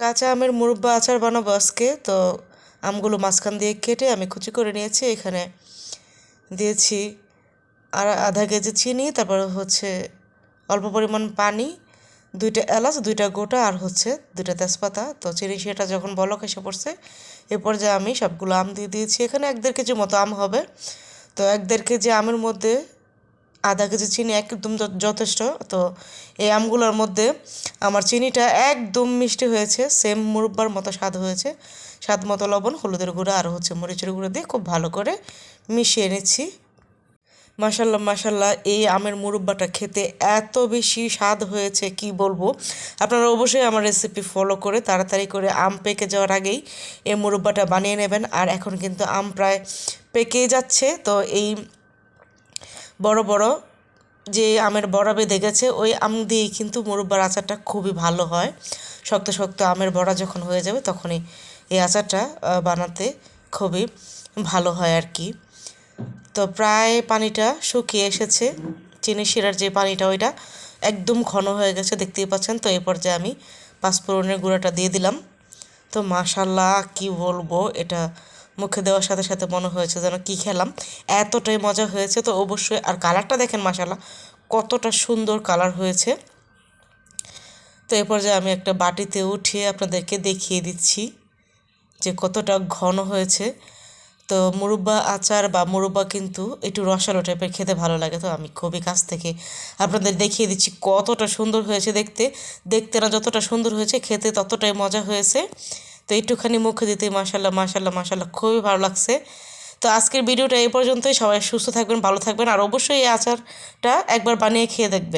কাঁচা আমের মুরব্বা আচার বানাবো আজকে। তো আমগুলো মাঝখান দিয়ে কেটে আমি কুচি করে নিয়েছি। এখানে দিয়েছি আর আধা কেজি চিনি, তারপর হচ্ছে অল্প পরিমাণ পানি, 2টা এলাচ, 2টা গোটা, আর হচ্ছে 2টা তেজপাতা। তো চিনি সেটা যখন বলক এসে পড়ছে, এ পর্যায়ে আমি সবগুলো আম দিয়ে দিয়েছি। এখানে 1-1.5 কেজি মতো আম হবে। তো 1-1.5 কেজি আমের মধ্যে আধা কেজি চিনি একদম যথেষ্ট। তো এই আমগুলোর মধ্যে আমার চিনিটা একদম মিষ্টি হয়েছে, সেম মুরব্বার মতো স্বাদ হয়েছে। স্বাদ মতো লবণ, হলুদের গুঁড়ো আর হচ্ছে মরিচের গুঁড়ো দিয়ে খুব ভালো করে মিশিয়ে নিচ্ছি। মাশাল্লাহ মাশাল্লাহ, এই আমের মুরব্বাটা খেতে এত বেশি স্বাদ হয়েছে কি বলবো। আপনারা অবশ্যই আমার রেসিপি ফলো করে তাড়াতাড়ি করে আম পেকে যাওয়ার আগেই এই মুরব্বাটা বানিয়ে নেবেন। আর এখন কিন্তু আম প্রায় পেকেই যাচ্ছে। তো এই বড় বড় যে আমের বড়া বেঁধে গেছে ওই আম দিয়েই কিন্তু মুরব্বার আচারটা খুবই ভালো হয়। শক্ত শক্ত আমের বড়া যখন হয়ে যাবে তখনই এই আচারটা বানাতে খুবই ভালো হয় আর কি। তো প্রায় পানিটা শুকিয়ে এসেছে, চিনি শিরার যে পানিটা ওইটা একদম ঘন হয়ে গেছে, দেখতেই পাচ্ছেন। তো এই পর্যায়ে আমি পাঁচফোড়নের গুঁড়োটা দিয়ে দিলাম। তো মাশাল্লাহ কি বলবো, এটা মুখে দেওয়ার সাথে সাথে মনে হয়েছে যেন কি খেলাম, এতটাই মজা হয়েছে। তো অবশ্যই, আর কালারটা দেখেন মাশাল্লাহ কতটা সুন্দর কালার হয়েছে। তো এ পর্যায়ে আমি একটা বাটিতে উঠিয়ে আপনাদেরকে দেখিয়ে দিচ্ছি যে কতটা ঘন হয়েছে। তো মুরব্বা আচার বা মুরব্বা কিন্তু একটু রসালো টাইপের খেতে ভালো লাগে। তো আমি খুবই কাছ থেকে আপনাদের দেখিয়ে দিচ্ছি কতটা সুন্দর হয়েছে দেখতে। দেখতে না যতটা সুন্দর হয়েছে, খেতে ততটাই মজা হয়েছে। তো একটুখানি মুখে দিতে মাশাল্লাহ মাশাল্লাহ মাশাল্লাহ খুবই ভালো লাগছে। তো আজকের ভিডিওটা এই পর্যন্তই। সবাই সুস্থ থাকবেন, ভালো থাকবেন, আর অবশ্যই এই আচারটা একবার বানিয়ে খেয়ে দেখবেন।